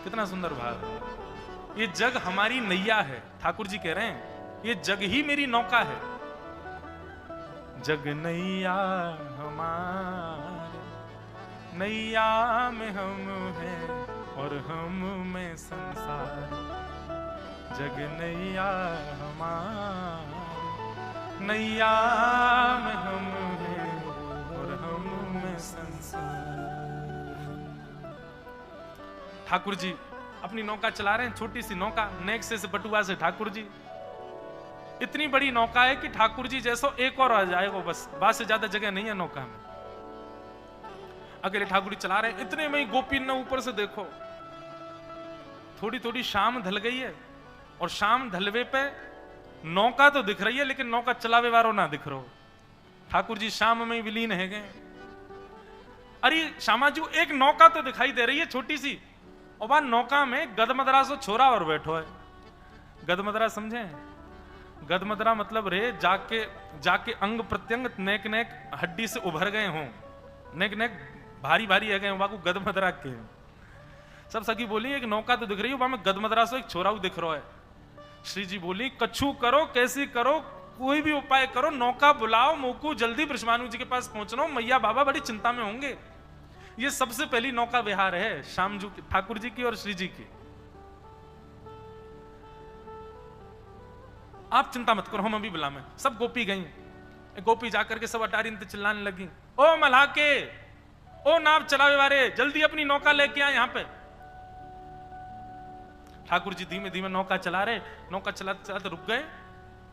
कितना सुंदर भाव है। ये जग हमारी नैया है, ठाकुर जी कह रहे हैं ये जग ही मेरी नौका है। जग नैया हमारे, नैया में हम हैं और हम में संसार। जग नैया हमारे, नैया में हम हैं और हम में संसार। ठाकुर जी अपनी नौका चला रहे हैं, छोटी सी नौका, नेक्से से बटुआ से ठाकुर जी। इतनी बड़ी नौका है कि ठाकुर जी जैसो एक और आ जाएगा, बस बात से ज्यादा जगह नहीं है नौका में। अकेले ठाकुर जी चला रहे हैं, इतने में ही गोपी ने ऊपर से देखो थोड़ी थोड़ी शाम ढल गई है, और शाम ढलवे पे नौका तो दिख रही है लेकिन नौका चलावे वालों ना दिख रहा हो। ठाकुर जी शाम में ही विलीन है गए। अरे श्यामाजू एक नौका तो दिखाई दे रही है छोटी सी, और वहां नौका में गदमदरा सो छोरा और बैठो है। गदमदरा समझे? गदमदरा मतलब रे जाके जाके अंग प्रत्यंग नेक नेक हड्डी से उभर गए हों, नेक नेक भारी भारी है गए वहां को गदमदरा के। सब सखी बोली एक नौका तो दिख रही है, वहां में गदमदरा से एक छोरा दिख रहा है। श्री जी बोली कछु करो कैसी करो, कोई भी उपाय करो, नौका बुलाओ मोकू, जल्दी ब्रह्मानु जी के पास पहुंचना हो, मैया बाबा बड़ी चिंता में होंगे। ये सबसे पहली नौका विहार है श्यामजू की, ठाकुर जी की और श्री जी की। आप चिंता मत करो, हम अभी बुला में। सब गोपी गई, गोपी जाकर के सब अटारी चिल्लाने लगी, ओ मल्हाके, ओ नाव चलावे वाले, जल्दी अपनी नौका लेके आ यहाँ पे। ठाकुर जी धीमे धीमे नौका चला रहे, नौका चलाते चलाते रुक गए,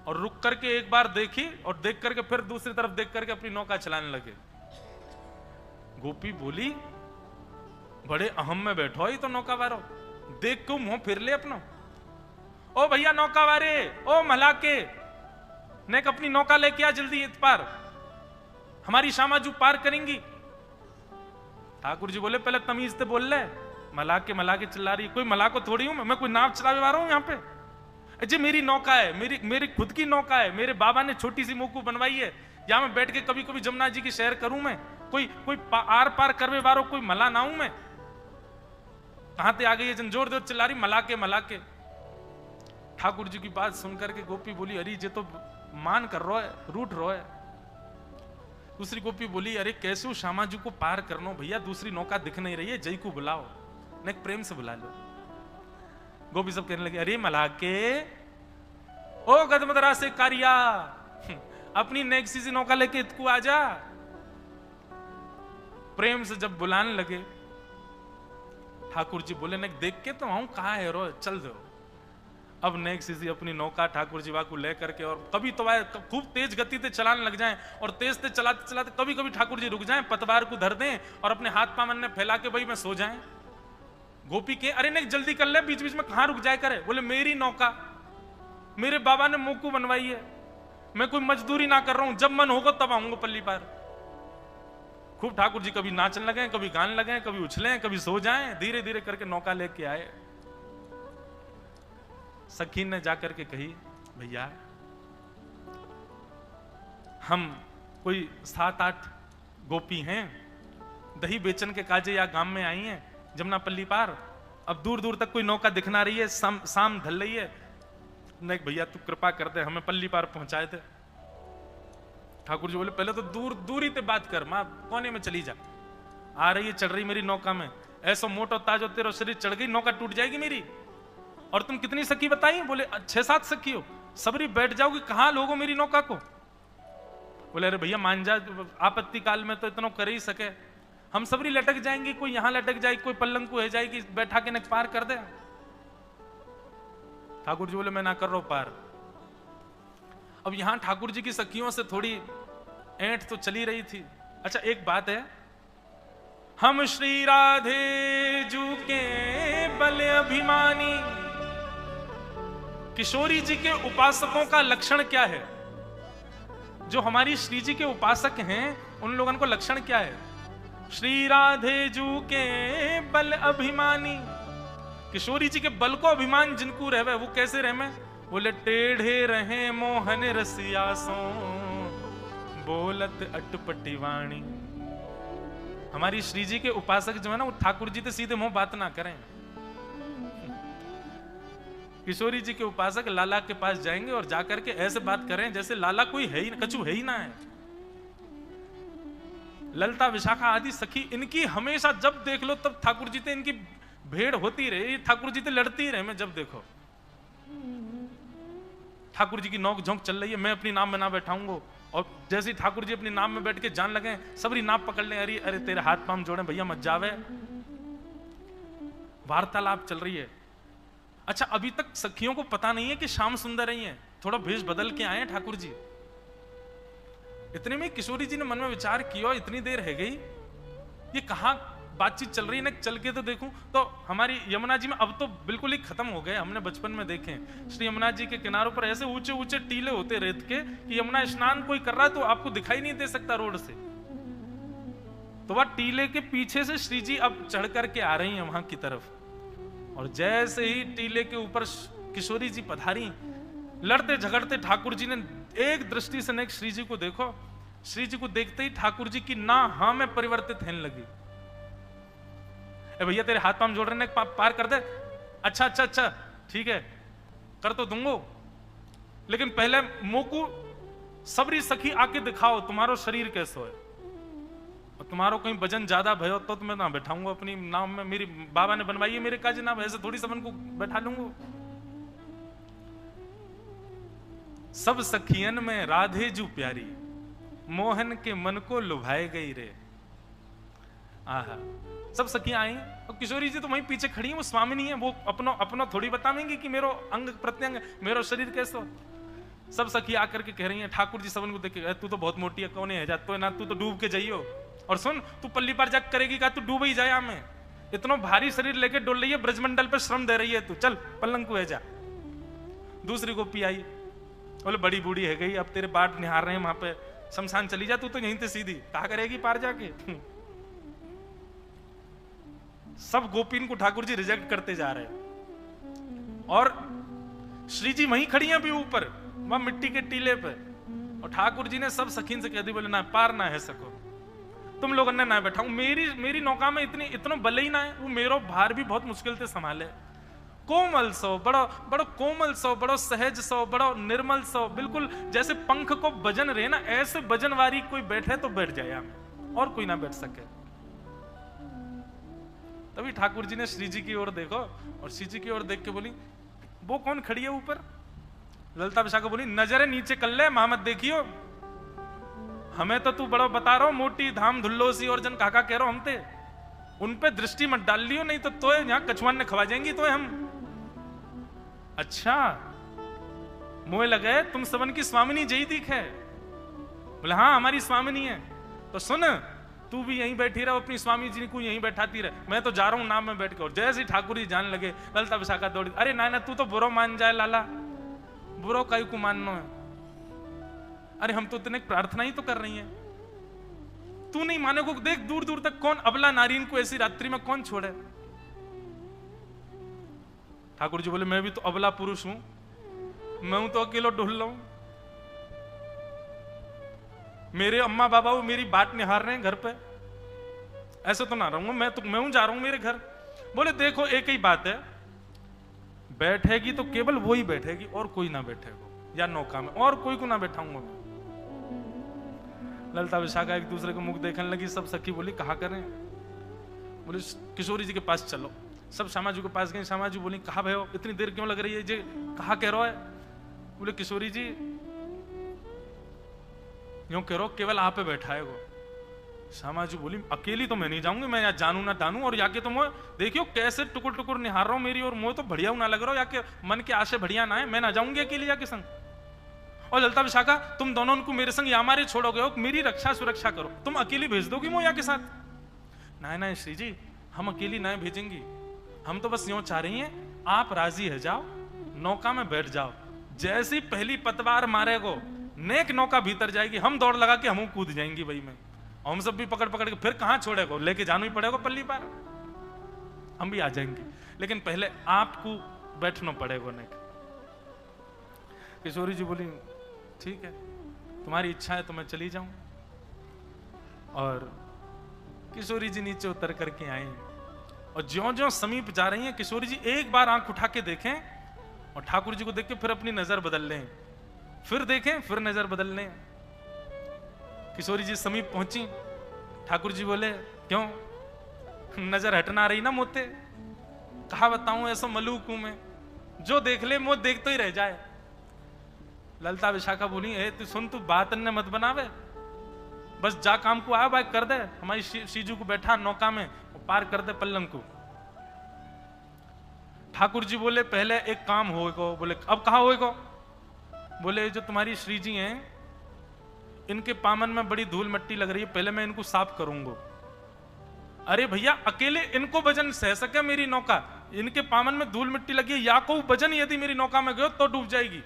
और रुक करके एक बार देखी, और देख करके फिर दूसरी तरफ देख करके अपनी नौका चलाने लगे। गोपी बोली बड़े अहम में बैठो ही तो नौका वारो, देख क्यों मुंह फिर ले अपना। ओ भैया नौका वारे, ओ मल्हाके, नेक अपनी नौका लेके आ जल्दी इत पार, हमारी श्यामाजू पार करेंगी। ठाकुर जी बोले पहले तमीज से बोल ले, मल्हाके चिल्ला रही, कोई मल्हाको थोड़ी हूं मैं कोई नाव चलावे वाला हूं यहाँ पे। जी मेरी नौका है, मेरी खुद की नौका है, मेरे बाबा ने छोटी सी मोकू बनवाई है, यहाँ मैं बैठ के कभी कभी जमुना जी की सैर करूं मैं, कोई आर पार करवे वारो कोई मला ना हूं मैं। कहां से आ गई है जंजोर दो चिल्ला रही मल्हाके। ठाकुर जी की बात सुनकर के गोपी बोली अरे ये तो मान कर रो है, रूठ रो है। दूसरी गोपी बोली अरे कैसे श्यामाजू को पार करनो भैया, दूसरी नौका दिख नहीं रही है, जय को बुलाओ, ने प्रेम से बुला लो। गोपी सब कहने लगे अरे मल्हाके, ओ गदमदरा से कारिया, अपनी नेक्सी सी नौका लेके इतकू आजा। प्रेम से जब बुलाने लगे, ठाकुर जी बोले नेक देख के तो आऊं कहां है रो, चल दो। अब नेक सीधी अपनी नौका ठाकुर जी को लेकर के, और कभी तो खूब तेज गति से चलाने लग जाएं, और तेज से चलाते चलाते कभी कभी ठाकुर जी रुक जाएं, पतवार को धर दें और अपने हाथ पामन में फैला के भाई में सो जाएं। गोपी के अरे नेक जल्दी कर ले, बीच बीच में कहां रुक जाए करे। बोले मेरी नौका, मेरे बाबा ने मोकू बनवाई है, मैं कोई मजदूरी ना कर रहा हूं, जब मन होगा तब आऊंगा पल्ली पार। खूब ठाकुर जी कभी नाचने लगे, कभी गाने लगे, कभी उछले, कभी सो जाएं। धीरे धीरे करके नौका लेके आए। सखी ने जाकर के कही भैया हम कोई 7-8 गोपी हैं, दही बेचन के काजे या गांव में आई हैं जमुना पल्ली पार, अब दूर दूर तक कोई नौका दिखना रही है, शाम ढल रही है, नहीं भैया तू कृपा कर दे, हमें पल्ली पार पहुंचाए थे। ठाकुर जी बोले पहले तो दूरी ते बात कर, मां कोने में चली जा, आ रही है चढ़ रही मेरी नौका में, ऐसा मोटो ताजो तेरा शरीर चढ़ गई, नौका टूट जाएगी मेरी। और तुम कितनी सखी बताई? बोले 6-7 सखी हो, सबरी बैठ जाओगी, कहां लोगो मेरी नौका को। बोले अरे भैया मान जा, आपत्ति काल में तो इतना कर ही सके, हम सबरी लटक जाएंगी, कोई यहां लटक जाएगी, कोई पल्लंग को है जाएगी, बैठा के न पार कर दे। ठाकुर जी बोले मैं ना कर रहा हूं पार। अब यहां ठाकुर जी की सखियों से थोड़ी ऐंठ तो चली रही थी। अच्छा एक बात है, हम श्री राधे जू के बल अभिमानी, किशोरी जी के उपासकों का लक्षण क्या है? जो हमारी श्री जी के उपासक हैं उन लोगों को लक्षण क्या है? श्री राधे जू के बल अभिमानी, किशोरी जी के बल को अभिमान जिनको रहे वो कैसे रहे? बोले टेढ़े रहे मोहन रसियासों, बोलत अटपटी वाणी। हमारी श्री जी के उपासक जो है ना, वो ठाकुर जी से सीधे मुंह बात ना करें, किशोरी जी के उपासक लाला के पास जाएंगे और जाकर के ऐसे बात करें जैसे लाला कोई है ही, कछु है ही ना है। ललता विशाखा आदि सखी इनकी हमेशा जब देख लो तब ठाकुर जी से इनकी भेड़ होती रहे, ठाकुर जी से लड़ती रहे। मैं जब देखो ठाकुर जी की नोक झोंक चल रही है, मैं अपनी नाम में ना बैठाऊंगा, और जैसे ही ठाकुर जी अपनी नाम में बैठ के जान लगे सबरी नाप पकड़ ले, अरे अरे तेरे हाथ पांव जोड़े भैया मत जावे। वार्तालाप चल रही है। अच्छा, अभी तक सखियों को पता नहीं है कि श्याम सुंदर रही है, थोड़ा भेष बदल के आए हैं ठाकुर जी। इतने में किशोरी जी ने मन में विचार किया, इतनी देर है गई, ये कहां बातचीत चल रही है ना, चल के तो देखूं। तो हमारी यमुना जी में अब तो बिल्कुल ही खत्म हो गए, हमने बचपन में देखे श्री यमुना जी के किनारों पर ऐसे ऊंचे ऊंचे टीले होते रेत के कि यमुना स्नान कोई कर रहा है तो आपको दिखाई नहीं दे सकता रोड से। तो वह टीले के पीछे से श्री जी अब चढ़ करके आ रही हैं वहां की तरफ, और जैसे ही टीले के ऊपर किशोरी जी पधारी, लड़ते झगड़ते ठाकुर जी ने एक दृष्टि से नेक श्री जी को देखो। श्री जी को देखते ही ठाकुर जी की ना हाँ में परिवर्तित होने लगी। भैया तेरे हाथ पांव जोड़ रहे हैं, पार कर दे। अच्छा अच्छा अच्छा ठीक है, कर तो दूंगो, लेकिन पहले मोकू सबरी सखी आके दिखाओ तुम्हारो शरीर कैसे है, और तुम्हारो कहीं वजन ज्यादा भयो तो मैं ना बैठाऊंगा अपनी नाव में। मेरी बाबा ने बनवाई है मेरे काजी नाव, ऐसे थोड़ी सबन को बैठा लूंगा। सब सखियन में राधे जू प्यारी, मोहन के मन को लुभाए गई रे। आहा, सब सखियां आई और किशोरी जी तो वहीं पीछे खड़ी हैं, वो स्वामिनी है, वो अपनो थोड़ी बतावेंगी कि मेरो अंग प्रत्यंग मेरो शरीर कैसे हो। सब सखी आकर के कह रही हैं ठाकुर जी सबन को देख के, तू तो बहुत मोटी है, कौन है जा तो ना, तू तो डूब के जाइयो, और सुन तू पल्ली पर जग करेगी का, तू डूब ही जाए में, इतना भारी शरीर लेके डोल रही है, ब्रजमंडल पे श्रम दे रही है तू, चल पलंग को है जा। दूसरी गोपी आई, बोले बड़ी बूढ़ी है गई, अब तेरे बाट निहार रहे हैं वहां पे, शमशान चली जा तू तो यहीं से सीधी, कहा करेगी पार जाके। सब गोपीन को ठाकुर जी रिजेक्ट करते जा रहे हैं, और श्री जी वहीं खड़ी हैं अभी ऊपर वहां मिट्टी के टीले पे, और ठाकुर जी ने सब सखीन से कह दी, बोले ना पार ना है सको, तुम लोग अन्य ना बैठाऊं, मेरी नौका में इतना बले ही ना है, वो मेरो भार भी बहुत मुश्किल से संभाले। कोमल सो, बड़ो कोमल सो, बड़ो सहज सो, बड़ो निर्मल सो, बिल्कुल जैसे पंख को वजन रहे ना, ऐसे वजन वारी कोई बैठे तो बैठ जाए, और कोई ना बैठ सके। तभी ठाकुर जी ने श्री जी की ओर देखो, और श्री जी की ओर देख के बोली, वो कौन खड़ी है ऊपर? ललता विशाखा बोली, नजरे नीचे कर ले, मां मत देखियो, हमें तो तू बड़ा बता रहा हो, मोटी धाम धुल्लो सी और जन काका कह रहा हम ते, उन पे दृष्टि मत डाल लियो, नहीं तो यहाँ कछुआन ने खवा जाएंगी तो हम। अच्छा मोए लगे तुम सबन की स्वामिनी जई दिख है? बोले हाँ हमारी स्वामिनी है। तो सुन तू भी यहीं बैठी रहो, अपनी स्वामी जी को यहीं बैठाती रहे, मैं तो जा रहा हूं नाम में बैठ के। और जैसे ही ठाकुर जी जान लगे, ललता विशाखा दौड़ी, अरे ना तू तो बुरो मान जाए लाला, बुरो काई को मानना है, अरे हम तो इतने प्रार्थना ही तो कर रही है, तू नहीं माने को देख दूर दूर तक कौन अबला नारीन को ऐसी रात्रि में कौन छोड़े। ठाकुर जी बोले मैं भी तो अबला पुरुष हूं, मैं हूं तो अकेला ढूल रहा हूं, मेरे अम्मा बाबा वो मेरी बात निहार रहे हैं घर पे, ऐसे तो ना रहूंगा मैं हूं जा रहा हूं मेरे घर। बोले देखो एक ही बात है, बैठेगी तो केवल वो ही बैठेगी और कोई ना बैठेगा, या नौका में और कोई को ना बैठाऊंगा मैं। ललता विशाखा एक दूसरे को मुख देखने लगी, सब सखी बोली कहा करें? बोले किशोरी जी के पास चलो। सब श्यामा जी के पास गए, श्यामा जी बोली कहा भयो इतनी देर क्यों लग रही है जी, कहा कह रहा है? बोले किशोरी जी यूं कह रहा केवल आप पे बैठा है वो। श्यामा जी बोली अकेली तो मैं नहीं जाऊंगी, मैं यहाँ जानू ना जानू, और याके तो मैं देखियो कैसे टुकुर टुकुर निहार रहा हूं मेरी, और मुझे तो बढ़िया ना लग रहा हो, याके मन के आशे बढ़िया ना है, मैं ना जाऊंगी अकेली जाके संग। और ललता विशाखा तुम दोनों उनको मेरे संग या मारे छोड़ोगे हो, मेरी रक्षा सुरक्षा करो, तुम अकेली भेज दोगी मोया के साथ? ना श्री जी हम अकेली ना भेजेंगी, हम तो बस यूं चाह रही हैं आप राजी है जाओ, नौका में बैठ जाओ, जैसी पहली पतवार मारेगो नेक नौका भीतर जाएगी, हम दौड़ लगा के हम कूद जाएंगी भाई में, और हम सब भी पकड़ पकड़ के फिर कहां छोड़ेगो, लेके जाना ही पड़ेगा पल्ली पार, हम भी आ जाएंगे, लेकिन पहले आपको बैठना पड़ेगा नेक। किशोरी जी बोली ठीक है तुम्हारी इच्छा है तो मैं चली जाऊं। और किशोरी जी नीचे उतर करके आई, और ज्यों ज्यों समीप जा रही हैं किशोरी जी एक बार आंख उठा के देखें और ठाकुर जी को देख के फिर अपनी नजर बदल लें, फिर देखें, फिर नजर बदल लें। किशोरी जी समीप पहुंची, ठाकुर जी बोले क्यों नजर हटना रही ना मोते, कहा बताऊं ऐसा मलूक हूं मैं, जो देख ले मुझ देख तो ही रह जाए। ललता विशाखा बोली तू सुन, तू बात अन्य मत बनावे, बस जा काम को आ बाइक कर दे, हमारी शीजू को बैठा नौका में पार कर दे पल्लंग को। ठाकुर जी बोले पहले एक काम होएगा। बोले अब कहा होएगा? बोले जो तुम्हारी श्री जी हैं इनके पामन में बड़ी धूल मिट्टी लग रही है, पहले मैं इनको साफ करूंगा। अरे भैया अकेले इनको वजन सह सके मेरी नौका, इनके पामन में धूल मिट्टी लगी है, या को वजन यदि मेरी नौका में गयो तो डूब जाएगी।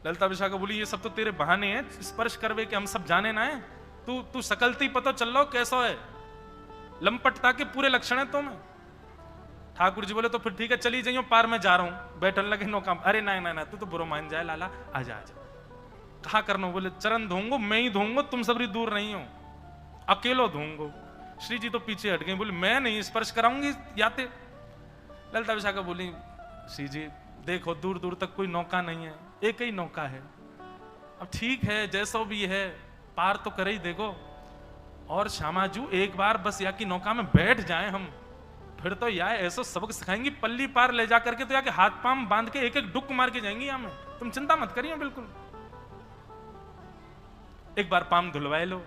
ललिता विशाखा बोली ये सब तो तेरे बहाने हैं, स्पर्श करवे के हम सब जाने ना है, तू सकलती पता चल लो कैसा है, लंपटता के पूरे लक्षण है तुम्हें। ठाकुर जी बोले तो फिर ठीक है चली जाइयो, पार में जा रहा हूं, बैठन लगे नौका। अरे ना तू तो बुरा मान जाए लाला, आजा आजा। कहा करना? बोले चरण धोऊंगो, मैं ही धोऊंगो, तुम सबरी दूर नहीं हो, अकेलो धोऊंगो। श्री जी तो पीछे हट गई, बोले मैं नहीं स्पर्श कराऊंगी याते। ललिता विशाखा बोली श्री जी देखो दूर दूर तक कोई नौका नहीं है, एक ही नौका है, अब ठीक है जैसा भी है पार तो कर ही देखो। और श्यामाजू एक बार बस या की नौका में बैठ जाएं हम, फिर तो या ऐसा सबक सिखाएंगी, पल्ली पार ले जा करके तो या के हाथ पांव बांध के एक एक डुक मार के जाएंगी यहाँ में, तुम चिंता मत करिए बिल्कुल। एक बार पाम धुलवाए लो।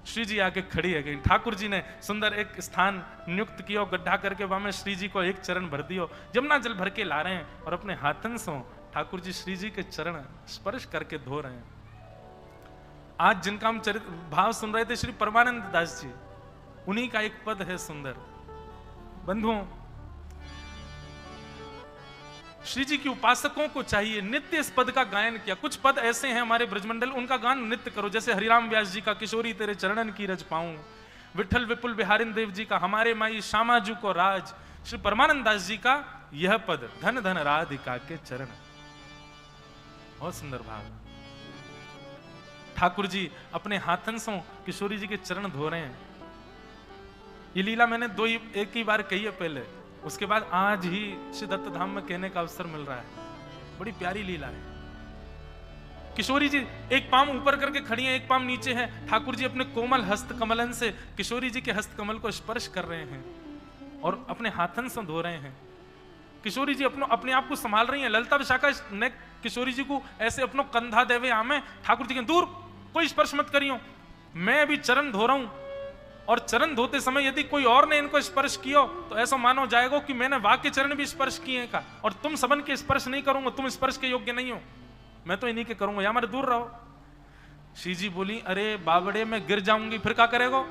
श्री जी आके खड़ी है गई, ठाकुर जी ने सुंदर एक स्थान नियुक्त किया, गड्ढा करके वहां में श्री जी को एक चरण भर दियो, जमुना जल भर के ला रहे हैं और अपने हाथन से ठाकुर जी श्री जी के चरण स्पर्श करके धो रहे हैं। आज जिनका हम चरित्र भाव सुन रहे थे श्री परमानंद दास जी, उन्हीं का एक पद है सुंदर। बंधुओं श्री जी की उपासकों को चाहिए नित्य इस पद का गायन किया। कुछ पद ऐसे हैं हमारे ब्रजमंडल, उनका गान नित्य करो, जैसे हरिराम व्यास जी का किशोरी तेरे चरणन की रज पाऊं, विठल विपुल बिहारिन देव जी का हमारे माई श्यामाजू को राज, श्री परमानंद दास जी का यह पद धन धन राधिका के चरण, बहुत सुंदर भाव। ठाकुर जी अपने हाथन से किशोरी जी के चरण धो रहे हैं। ये लीला मैंने एक ही बार कही है पहले, उसके बाद आज ही श्री दत्त धाम में कहने का अवसर मिल रहा है। बड़ी प्यारी लीला है। किशोरी जी एक पाम ऊपर करके खड़ी हैं, एक पाम नीचे है। ठाकुर जी अपने कोमल हस्त कमलन से किशोरी जी के हस्त कमल को स्पर्श कर रहे हैं और अपने हाथन से धो रहे हैं। किशोरी जी अपने आप को संभाल रही हैं। ललिता विशाखा ने किशोरी जी को ऐसे अपनो कंधा देवे आमे, ठाकुर जी के दूर कोई स्पर्श मत करियो, मैं अभी चरण धो रहा हूं, और चरण धोते समय यदि कोई और ने इनको स्पर्श किया तो ऐसा मानो जाएगा कि मैंने वाक के चरण भी स्पर्श किए का, और तुम सबन के स्पर्श नहीं करूंगा, तुम स्पर्श के योग्य नहीं हो, मैं तो इन्हीं के करूंगा, या मेरे दूर रहो। श्री जी बोली अरे बाबड़े मैं गिर जाऊंगी फिर क्या करेगा?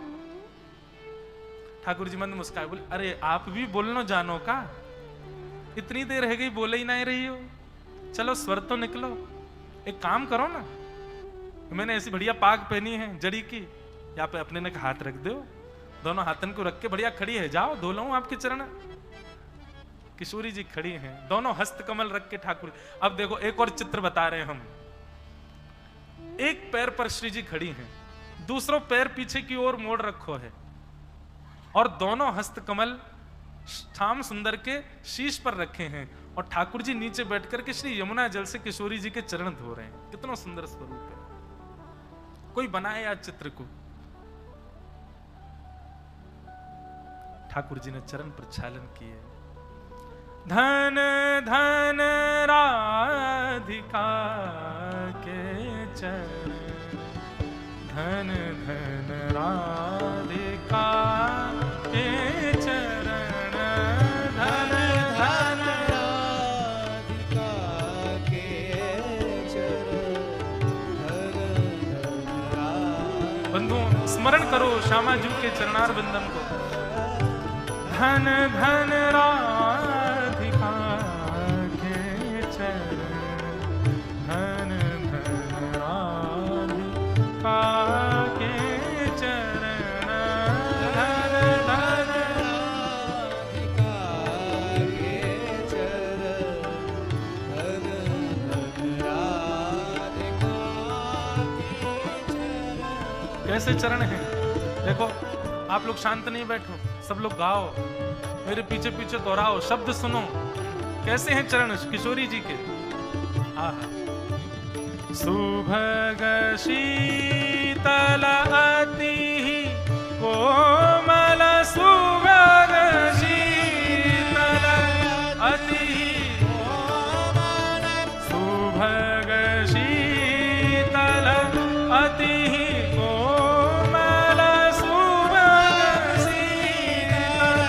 ठाकुर जी मंद मुस्काए, बोले अरे आप भी बोलना जानो का, इतनी देर रह गई बोले ही नहीं रही हो, चलो स्वर तो निकलो, एक काम करो ना, मैंने ऐसी बढ़िया पाग पहनी है जड़ी की, यहाँ पे अपने ने हाथ रख दो, दोनों हाथन को रख के बढ़िया खड़ी है, जाओ धो लो आपके चरण। किशोरी जी खड़ी हैं, दोनों हस्त कमल रख के ठाकुर। अब देखो एक और चित्र बता रहे हैं हम, एक पैर पर श्री जी खड़ी हैं, दूसरा पैर पीछे की ओर मोड़ रखो है, और दोनों हस्त कमल श्याम सुंदर के शीश पर रखे हैं, और ठाकुर जी नीचे बैठ करके श्री यमुना जल से किशोरी जी के चरण धो रहे हैं। कितना सुंदर स्वरूप है। कोई बनाए आज चित्र को। ठाकुर जी ने चरण प्रक्षालन किए। धन धन राधिका के चरण, धन धन राधिका के चरण, धन धन राधिका के चरण, धन धन। बंधुओं स्मरण करो श्यामाजू के चरणार बंदन को। धन धन राधिका के चरण, धन धन राधिका के चरण, धन धन राधिका के चरण, धन धन राधिका के चरण। कैसे चरण हैं देखो, आप लोग शांत नहीं बैठो, सब लोग गाओ, मेरे पीछे पीछे दोहराओ, शब्द सुनो। कैसे हैं चरण किशोरी जी के? सुभग शीतल अति कोमल, सुभग शीतल अति सुभग शीतल अति कोमल, सुभग शीतल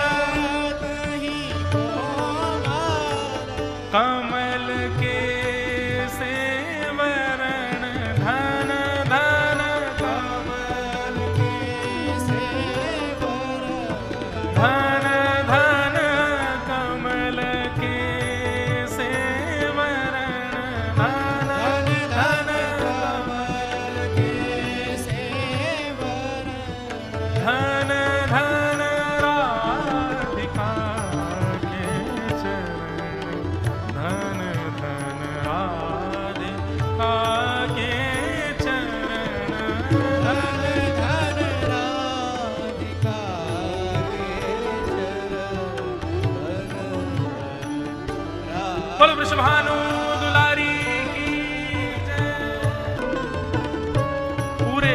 कमल के सेवरण धन धन, कमल के सेवरण धन धन, कमल के सेवरण धन धन, कमल के सेवरण धन धन, राधिका के चरण धन धन, राधिका के चरण धन धन, राधिका बोल वृषभानु दुलारी की जय। पूरे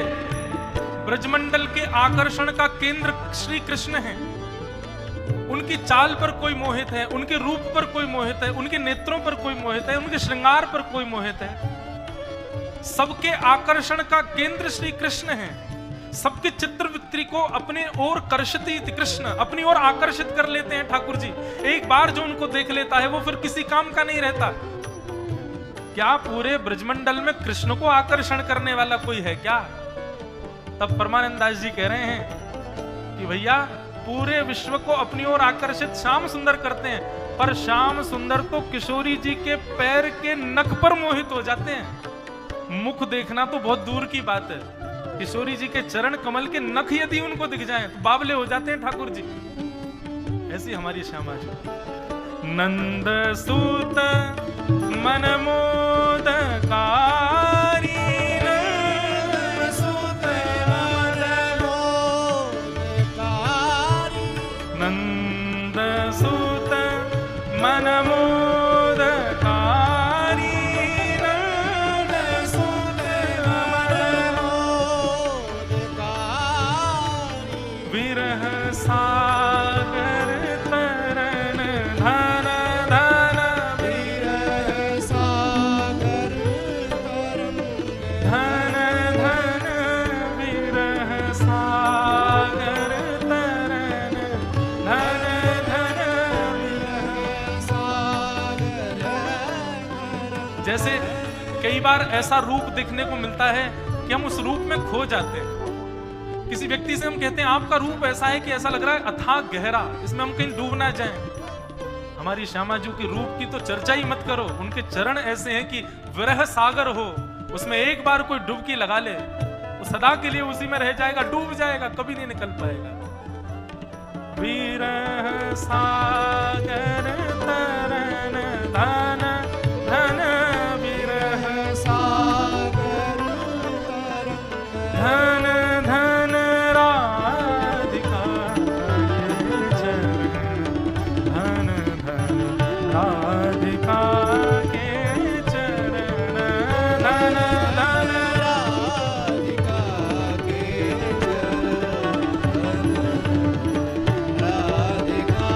ब्रजमंडल के आकर्षण का केंद्र श्री कृष्ण है। उनकी चाल पर कोई मोहित है, उनके रूप पर कोई मोहित है, उनके नेत्रों पर कोई मोहित है, उनके श्रृंगार पर कोई मोहित है। सबके आकर्षण का केंद्र श्री कृष्ण है। सबके चित्रवृत्ति को अपने ओर कर्षति कृष्ण, अपनी ओर आकर्षित कर लेते हैं ठाकुर जी। एक बार जो उनको देख लेता है वो फिर किसी काम का नहीं रहता। क्या पूरे ब्रजमंडल में कृष्ण को आकर्षण करने वाला कोई है क्या? तब परमानंद दास जी कह रहे हैं कि भैया पूरे विश्व को अपनी ओर आकर्षित श्याम सुंदर करते हैं, पर श्याम सुंदर तो किशोरी जी के पैर के नख पर मोहित हो जाते हैं। मुख देखना तो बहुत दूर की बात है, किशोरी जी के चरण कमल के नख यदि उनको दिख जाएं तो बावले हो जाते हैं ठाकुर जी। ऐसी हमारी श्यामा जी। नंद सूत मन मोदकारी, नंद सूत मन मोदकारी, नंद सूत मन मोदकारी, नंद सूत मन मोदकारी, विरह सागर तरन धन धन, विरह सागर तरन धन धन, विरह सागर तरन धन धन, विरह सागर। जैसे कई बार ऐसा रूप देखने को मिलता है कि हम उस रूप में खो जाते हैं। किसी व्यक्ति से हम कहते हैं आपका रूप ऐसा है कि ऐसा लग रहा है अथाह गहरा, इसमें हम कहीं डूब ना जाएं। हमारी श्यामा जी के रूप की तो चर्चा ही मत करो। उनके चरण ऐसे हैं कि विरह सागर हो, उसमें एक बार कोई डुबकी लगा ले वो सदा के लिए उसी में रह जाएगा, डूब जाएगा, कभी नहीं निकल पाएगा। विरह सागर तरन धन धन, विरह सागर तरन धन धन, राधिका के चरण धन धन, राधिका के चरण धन धन, राधिका के चरण, राधिका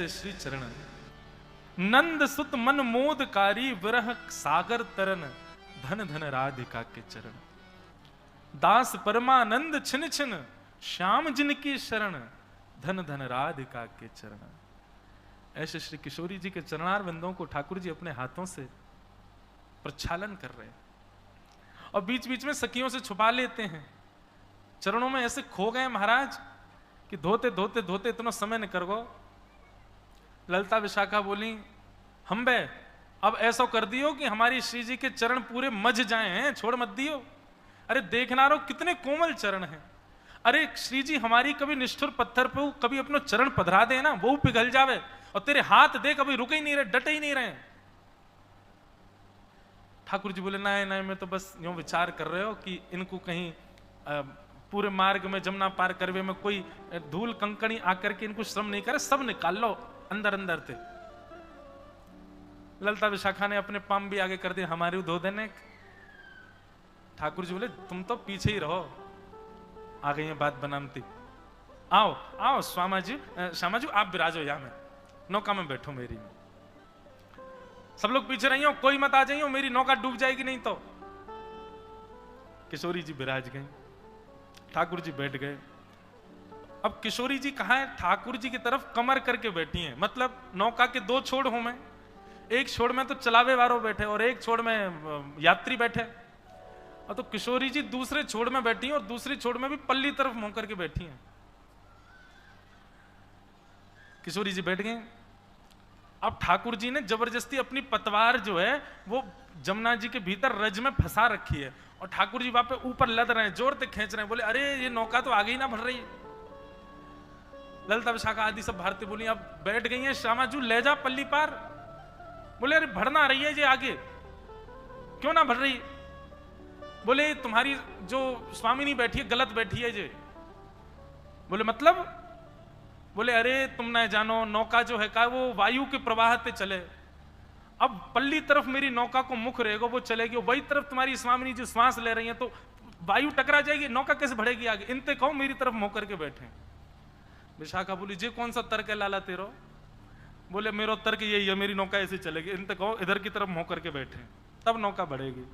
ऐसे श्री चरण। नंद सुत मन मोदकारी विरह सागर तरन, धन धन राधिका के चरण। दास परमानंद छिन छिन, श्याम जिनकी शरण, धन धन राधिका के चरण। ऐसे श्री किशोरी जी के चरणार बिंदों को ठाकुर जी अपने हाथों से प्रक्षालन कर रहे हैं और बीच बीच में सखियों से छुपा लेते हैं। चरणों में ऐसे खो गए महाराज कि धोते धोते धोते इतना समय निकल गो। ललिता विशाखा बोली, हम बे अब ऐसा कर दियो कि हमारी श्री जी के चरण पूरे मज जाए हैं, छोड़ मत दियो। अरे देखना रो कितने कोमल चरण हैं। अरे श्री जी हमारी कभी निष्ठुर पत्थर पे कभी अपना चरण पधरा दे ना, वो पिघल जावे। और तेरे हाथ देख अभी रुके ही नहीं रहे, डटे ही नहीं रहे। ठाकुर जी बोले, नहीं नहीं, मैं तो बस यूं विचार कर रहे हो कि इनको कहीं पूरे मार्ग में जमुना पार करवे में कोई धूल कंकड़ी आकर के इनको श्रम नहीं करे, सब निकाल लो अंदर अंदर थे। ललिता विशाखा ने अपने पाम भी आगे कर दिए, हमारे धो देने। ठाकुर जी बोले, तुम तो पीछे ही रहो। आ गई है बात बनामती। आओ आओ श्यामा जी आप विराजो, यहां में नौका में बैठो मेरी में। सब लोग पीछे रहियो, कोई मत आ जाइयो, मेरी नौका डूब जाएगी नहीं तो। किशोरी जी विराज गई, ठाकुर जी बैठ गए। अब किशोरी जी कहां है? ठाकुर जी की तरफ कमर करके बैठी हैं। मतलब नौका के दो छोड़ हूं मैं, एक छोड़ में तो चलावे वालों बैठे और एक छोड़ में यात्री बैठे। और तो किशोरी जी दूसरे छोड़ में बैठी हैं और दूसरी छोड़ में भी पल्ली तरफ मुंह करके बैठी हैं। किशोरी जी बैठ गए। अब ठाकुर जी ने जबरदस्ती अपनी पतवार जो है वो जमुना जी के भीतर रज में फंसा रखी है और ठाकुर जी वहां पे ऊपर लद रहे हैं, जोर से खींच रहे हैं। बोले, अरे ये नौका तो आगे ही ना बढ़ रही। ललिता विशाखा आदि सब भारतीय बोली, अब बैठ गई है, श्यामा जू ले जा पल्ली पार। बोले, अरे बढ़ना रही है ये आगे, क्यों ना बढ़ रही? बोले, तुम्हारी जो स्वामिनी बैठी है गलत बैठी है ये। बोले, मतलब? बोले, अरे तुम ना जानो, नौका जो है का वो वायु के प्रवाह पे चले। अब पल्ली तरफ मेरी नौका को मुख रहेगा, वो चलेगी, वही तरफ तुम्हारी स्वामिनी जो श्वास ले रही है तो वायु टकरा जाएगी, नौका कैसे बढ़ेगी आगे? इनते कहो मेरी तरफ मुंह करके बैठे। विशाखा बोली, जे कौन सा तर्क है लाला तेरो? बोले, मेरो तर्क यही है, मेरी नौका ऐसे चलेगी, इनते कहो इधर की तरफ मुंह करके बैठे, तब नौका बढ़ेगी।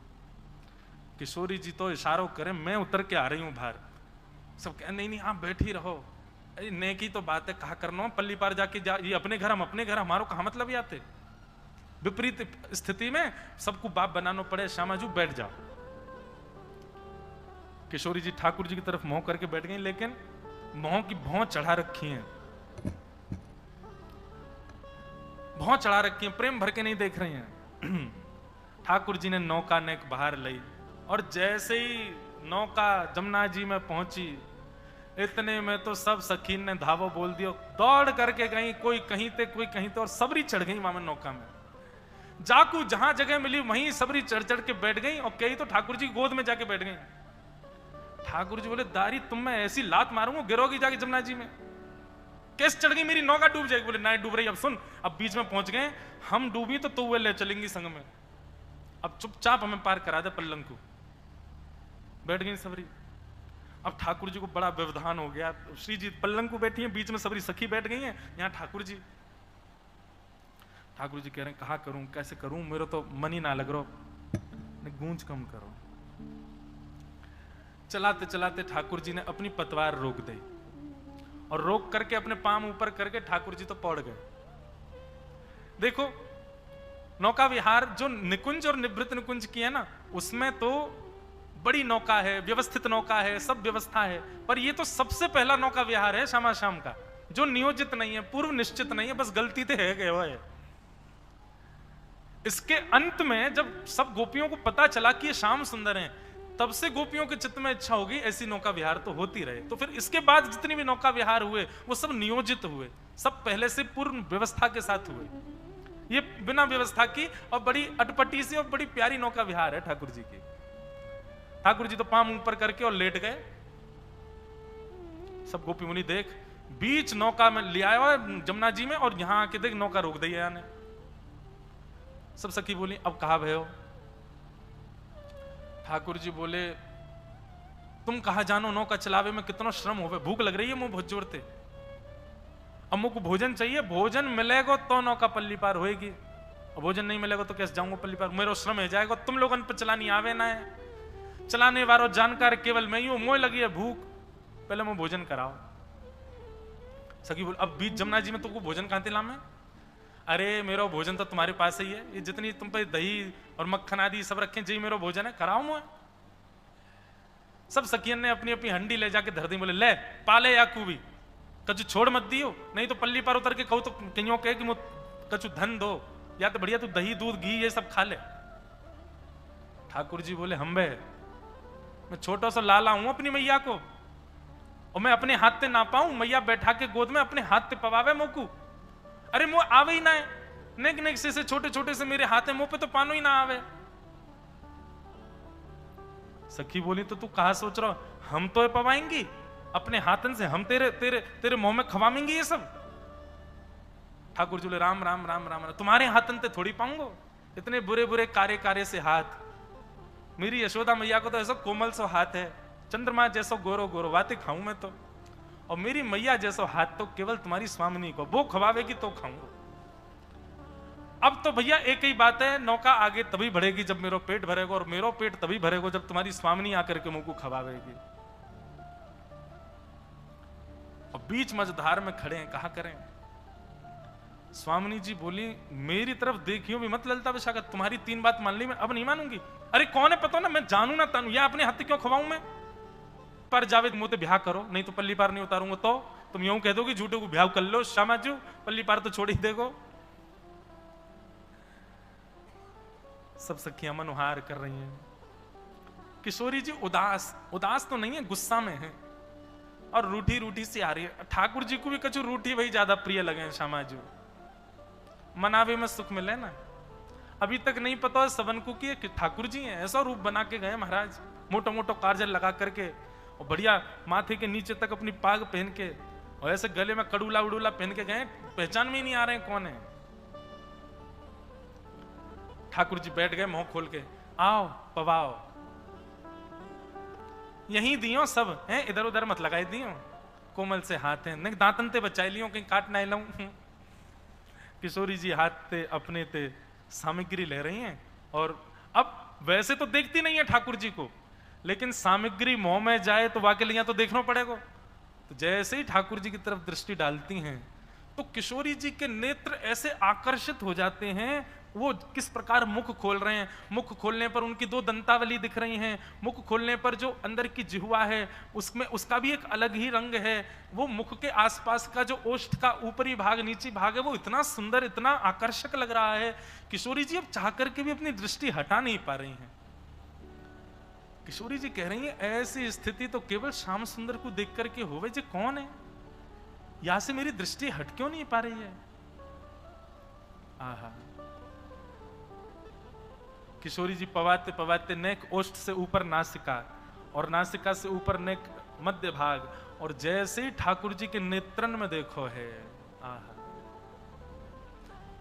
किशोरी जी तो इशारों करें, मैं उतर के आ रही हूं बाहर। सब कह, नहीं नहीं आप बैठ ही रहो, नेकी तो बात है, कहा करना पल्ली पार जाके ये अपने घर, हम अपने घर, हमारो कहा मतलब ही आते। विपरीत स्थिति में सबको बाप बनाना पड़े। श्यामा जी बैठ जाओ। किशोरी जी ठाकुर जी की तरफ मोह करके बैठ गई, लेकिन मोह की भौं चढ़ा रखी है, भौं चढ़ा रखी है, प्रेम भर के नहीं देख रही हैं। ठाकुर जी ने नौका नेक बाहर लाई और जैसे ही नौका जमुना जी में पहुंची, इतने में तो सब सखीन ने धावो बोल दियो, दौड़ करके गई, कोई कहीं ते कोई कहीं ते, और सबरी चढ़ गई वहां नौका में। जाकू जहां जगह मिली वहीं सबरी चढ़ चढ़ के बैठ गई और कई तो ठाकुर जी गोद में जाके बैठ गई। ठाकुर जी बोले, दारी तुम मैं ऐसी लात मारूंगा गिरोगी जाके जमुना जी में। कैसे चढ़ गई? मेरी नौका डूब जाएगी। बोले, नहीं डूब रही। अब सुन, अब बीच में पहुंच गए, हम डूबी तो तू वे ले चलेंगी संग में, अब चुपचाप हमें पार करा दे पल्लंग को। बैठ गई सबरी। अब ठाकुर जी को बड़ा व्यवधान हो गया। श्री जी पल्लंग को बैठी हैं, बीच में सबरी सखी बैठ गई हैं, यहाँ ठाकुर जी। ठाकुर जी कह रहे हैं, कहा करूं, कैसे करूं, मेरे तो मन ही ना लग रहा, गूंज कम करो। चलाते चलाते ठाकुर जी ने अपनी पतवार रोक दी और रोक करके अपने पाम ऊपर करके ठाकुर जी तो पौड़ गए। देखो, नौका विहार जो निकुंज और निवृत्त निकुंज की है ना, उसमें तो बड़ी नौका है, व्यवस्थित नौका है, सब व्यवस्था है, पर ये तो सबसे पहला नौका विहार है श्यामा श्याम का, जो नियोजित नहीं है, पूर्व निश्चित नहीं है, बस गलती से है गए हुआ है। इसके अंत में जब सब गोपियों को पता चला कि ये श्याम सुंदर हैं, तब से गोपियों के चित्त में इच्छा होगी ऐसी नौका विहार तो होती रहे। तो फिर इसके बाद जितनी भी नौका विहार हुए वो सब नियोजित हुए, सब पहले से पूर्ण व्यवस्था के साथ हुए। ये बिना व्यवस्था की और बड़ी अटपटी सी और बड़ी प्यारी नौका विहार है ठाकुर जी की। ठाकुर जी तो पाम ऊपर करके और लेट गए। सब गोपी मुनि देख, बीच नौका में ले आया जमुना जी में, और यहां आके देख नौका रोक दी है। सब सखी बोली, अब कहा भयो? ठाकुर जी बोले, तुम कहा जानो, नौका चलावे में कितना श्रम होवे, भूख लग रही है मुंह बहुत जोर से। अमुक भोजन चाहिए, भोजन मिलेगा तो नौका पल्ली पार होएगी, और भोजन नहीं मिलेगा तो कैसे जाऊंगा पल्ली पार, मेरा श्रम है जाएगा, तुम लोगन पे चलानी आवे ना है, चलाने वालों जानकार केवल मैं ही हूं, मोह लगी है भूख, पहले मैं भोजन कराओ। सखी बोल अब बीच जमुना जी में तुमको भोजन कहां ला में? अरे मेरा भोजन तो तुम्हारे पास ही है, ये जितनी तुम पे दही और मक्खन आदि सब रखे जी मेरा भोजन है, कराओ मुझे। सब सखियन ने अपनी अपनी हंडी ले जाके धर दी, बोले ले पाले या भी कछु छोड़ मत दियो, नहीं तो पल्ली पर उतर के कहो तो कहीं कहे कि मुझ कछु धन दो, या तो बढ़िया तू दही दूध घी ये सब खा ले। ठाकुर जी बोले हम बे मैं छोटा सा लाला हूं अपनी मैया को, और मैं अपने हाथ से ना पाऊं, मैया बैठा के गोद में अपने हाथ से पवावे मोकू, अरे मुंह आवे ही ना है, नेक नेक से छोटे छोटे से मेरे हाथ है, मुंह पे तो पानो ही ना आवे। सखी बोली तो तू कहा सोच रहा, हम तो पवाएंगी अपने हाथन से, हम तेरे तेरे तेरे मुंह में खवाएंगे ये सब। ठाकुर जी बोले राम राम राम राम, तुम्हारे हाथन से थोड़ी पाऊंगो, इतने बुरे बुरे कार्य कार्य से हाथ, मेरी यशोदा मैया को तो ऐसा कोमल सो हाथ है, चंद्रमा जैसो गोरो गोरो बातें खाऊं मैं तो, और मेरी मैया जैसो हाथ तो केवल तुम्हारी स्वामिनी को, वो खवावेगी तो खाऊंगा। अब तो भैया एक ही बात है, नौका आगे तभी बढ़ेगी जब मेरा पेट भरेगा, और मेरा पेट तभी भरेगा जब तुम्हारी स्वामिनी आकर के मुंह को खवावेगी। और बीच मझधार में खड़े हैं, कहा करें। स्वामिनी जी बोली मेरी तरफ देखियो भी मत ललता विशाखा, तुम्हारी 3 बात मान ली मैं अब नहीं मानूंगी। अरे कौन है पता ना, मैं जानू ना तानू, या अपने हाथ क्यों खवाऊं मैं? पर जावेद मुंह ते ब्याह करो, नहीं तो पल्ली पार नहीं उतारूंगा, तो तुम यूं कह दो कि झूठे को ब्याह कर लो शामाजू, पल्ली पार तो छोड़ ही देगो। सब सखियां मनोहार कर रही हैं। किशोरी जी उदास उदास तो नहीं है, गुस्सा में है, और रूठी रूठी सी आ रही है। ठाकुर जी को भी कछु रूठी वही ज्यादा प्रिय लगे शामाजू, मनावे में सुख मिले ना। अभी तक नहीं पता है सबन को कि ठाकुर जी हैं, ऐसा रूप बना के गए महाराज, मोटो मोटो काजल लगा करके, और बढ़िया माथे के नीचे तक अपनी पाग पहन के, और ऐसे गले में कड़ूला उड़ूला पहन के गए, पहचान में ही नहीं आ रहे हैं कौन है। ठाकुर जी बैठ गए मुंह खोल के, आओ पवाओ, यहीं दियो सब हैं, इधर उधर मत लगाए दियो, कोमल से हाथ हैं, नहीं दांतन ते बचाई लियो कहीं काट ना लाऊं। किशोरी जी हाथ ते अपने ते सामग्री ले रही हैं, और अब वैसे तो देखती नहीं है ठाकुर जी को, लेकिन सामग्री मुंह में जाए तो वाकई लिया तो देखना पड़ेगा। तो जैसे ही ठाकुर जी की तरफ दृष्टि डालती हैं तो किशोरी जी के नेत्र ऐसे आकर्षित हो जाते हैं, वो किस प्रकार मुख खोल रहे हैं, मुख खोलने पर उनकी 2 दंतावली दिख रही हैं, मुख खोलने पर जो अंदर की जिह्वा है उसमें उसका भी एक अलग ही रंग है, वो मुख के आसपास का जो ओष्ठ का ऊपरी भाग नीची भाग है वो इतना सुंदर इतना आकर्षक लग रहा है। किशोरी जी अब चाह करके भी अपनी दृष्टि हटा नहीं पा रही हैं। किशोरी जी कह रही है ऐसी स्थिति तो केवल श्याम सुंदर को देख करके होवे, जी कौन है, यहां से मेरी दृष्टि हट क्यों नहीं पा रही है। आहा, किशोरी जी पवाते पवाते नेक ओष्ठ से ऊपर नासिका, और नासिका से ऊपर नेक मध्य भाग, और जैसे ही ठाकुर जी के नेत्रन में देखो है, आहा,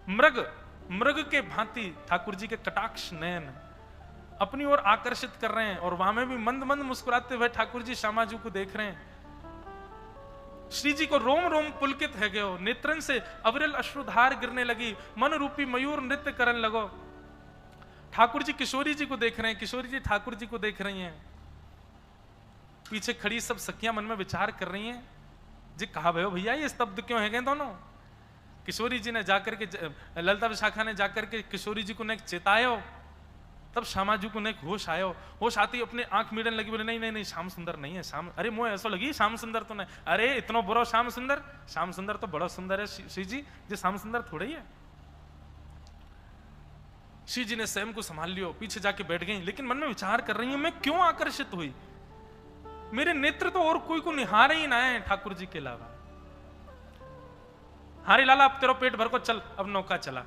मृग मृग के भांति ठाकुर जी के कटाक्ष नयन अपनी ओर आकर्षित कर रहे हैं, और वहां में भी मंद मंद मुस्कुराते हुए ठाकुर जी श्यामाजू को देख रहे हैं। श्री जी को रोम रोम पुलकित है गयो, नेत्रन से अविरल अश्रुधार गिरने लगी, मन रूपी मयूर नृत्य करने लगो। ठाकुर जी किशोरी जी को देख रहे हैं, किशोरी जी ठाकुर जी को देख रही हैं। पीछे खड़ी सब सखियां मन में विचार कर रही हैं, जी कहा भयो भैया ये स्तब्ध क्यों है गए दोनों। किशोरी जी ने जाकर के, ललिता विशाखा ने जाकर के किशोरी जी को ने चेतायो, तब श्यामाजू को ने होश आयो, होश आती अपने आंख मीड़न लगी, बोले नहीं नहीं नहीं श्याम सुंदर नहीं है, श्याम, अरे मुझे ऐसा लगी श्याम सुंदर तो नहीं, अरे इतना बुरा श्याम सुंदर तो बड़ा सुंदर है श्री जी, जो श्याम सुंदर थोड़ा ही है। श्री जी ने स्वयं को संभाल लियो, पीछे जाके बैठ गई, लेकिन मन में विचार कर रही है मैं क्यों आकर्षित हुई, मेरे नेत्र तो और कोई को निहार ही ना है ठाकुर जी के अलावा। हारी लाला अब तेरा पेट भर को चल, अब नौका चला।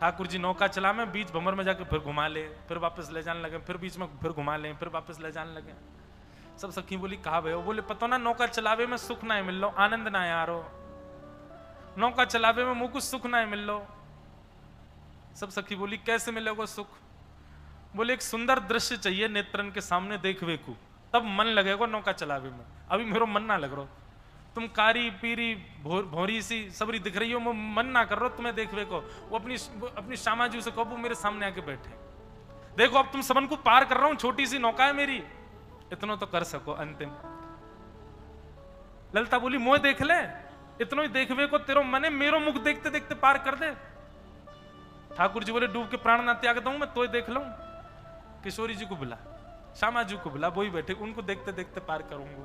ठाकुर जी नौका चला में बीच भंवर में जाके फिर घुमा ले, फिर वापस ले जाने लगे, फिर बीच में फिर घुमा ले, फिर वापस ले जाने लगे। सब सखी बोली कहा भयो, बोले पता ना नौका चलावे में सुख ना मिल लो, आनंद ना यारो, नौका चलावे में मुझको सुख ना मिल लो। सब सखी बोली कैसे मिलेगा सुख, बोले एक सुंदर दृश्य चाहिए नेत्रन के सामने देखवे को, तब मन लगेगा नौका चलावे में, अभी मेरा मन ना लग रहा। तुम कारी पीरी भोरी सी सबरी दिख रही हो, मैं मन ना कर रहा तुम्हें देखवे को। वो अपनी श्यामा जी से कहो वो मेरे सामने आके बैठे, देखो अब तुम समन को पार कर रहा हूं, छोटी सी नौका है मेरी, इतना तो कर सको अंतिम। ललिता बोली मोह देख ले, इतना ही देखवे को तेरो मने मेरो मुख देखते देखते पार कर दे। ठाकुर जी बोले डूब के प्राण ना त्याग दूं मैं तो देख लूं। किशोरी जी को बुला, श्यामा जी को बुला, वही बैठे, उनको देखते देखते पार करूंगा।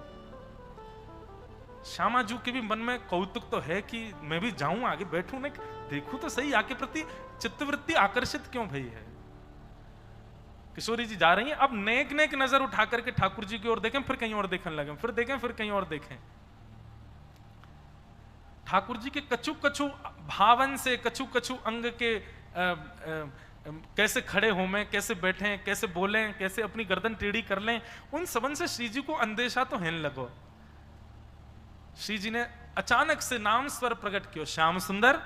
श्यामा जी के भी मन में कौतुक तो है कि मैं भी जाऊं आगे बैठूं, नहीं देखूं तो सही आके प्रति चित्तवृत्ति आकर्षित क्यों भई है। किशोरी जी जा रही हैं, अब नेक नेक नजर उठा करके ठाकुर जी की ओर देखें, फिर कहीं और देखने लगे, फिर देखें फिर कहीं और देखें। ठाकुर जी के कछु कछु भावन से, कछु कछु अंग के कैसे खड़े हो में, कैसे बैठे, कैसे बोलें, कैसे अपनी गर्दन टेढ़ी कर लें, उन सबन से श्री जी को अंदेशा तो हेन लगो। श्री जी ने अचानक से नाम स्वर प्रकट किया, श्याम सुंदर।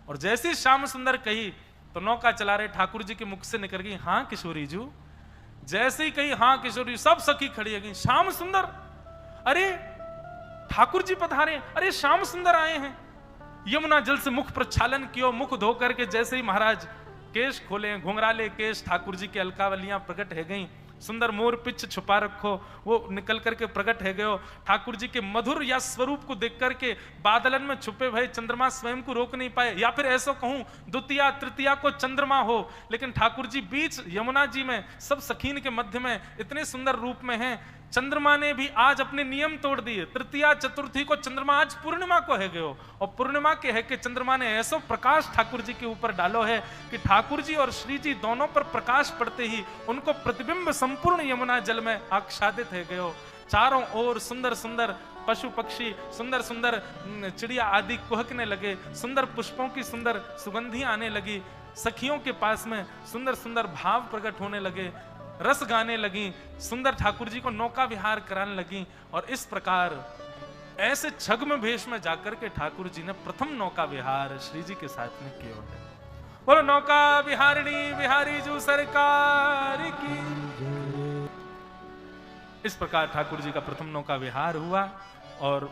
और जैसे श्याम सुंदर कही तो नौका चला रहे ठाकुर जी के मुख से निकल गई हाँ किशोरी जी। जैसे ही कही हाँ किशोरी, सब सखी खड़ी है गई, श्याम सुंदर, अरे ठाकुर जी पधारे, अरे श्याम सुंदर आए हैं। यमुना जल से मुख प्रक्षालन किया, मुख धो करके जैसे ही महाराज केश खोले, घुंघराले केश, ठाकुर जी की अलकावलियां प्रकट है गई, सुंदर मोर पिच छुपा रखो वो निकल करके प्रकट है गयो। ठाकुर जी के मधुर या स्वरूप को देख करके बादलन में छुपे भय चंद्रमा स्वयं को रोक नहीं पाए, या फिर ऐसा कहूं द्वितीया तृतीया को चंद्रमा हो, लेकिन ठाकुर जी बीच यमुना जी में सब सखीन के मध्य में इतने सुंदर रूप में हैं। चंद्रमा ने भी आज अपने नियम तोड़ दिए, तृतीया चतुर्थी को चंद्रमा आज पूर्णिमा को है गयो, और पूर्णिमा के है कि चंद्रमा ने ऐसा प्रकाश ठाकुर जी के ऊपर डालो है कि ठाकुर जी और श्री जी दोनों पर प्रकाश पड़ते ही उनको प्रतिबिंब संपूर्ण यमुना जल में आच्छादित है गयो। चारों ओर सुंदर सुंदर पशु पक्षी, सुंदर सुंदर चिड़िया आदि कुहकने लगे, सुंदर पुष्पों की सुंदर सुगंधी आने लगी, सखियों के पास में सुंदर सुंदर भाव प्रकट होने लगे, रस गाने लगी, सुंदर ठाकुर जी को नौका विहार कराने लगी। और इस प्रकार ऐसे छद्म भेष में जाकर के ठाकुर जी ने प्रथम नौका विहार श्री जी के साथ में किया है। बोलो नौका विहारिणी बिहारी जो सरकार की। इस प्रकार ठाकुर जी का प्रथम नौका विहार हुआ और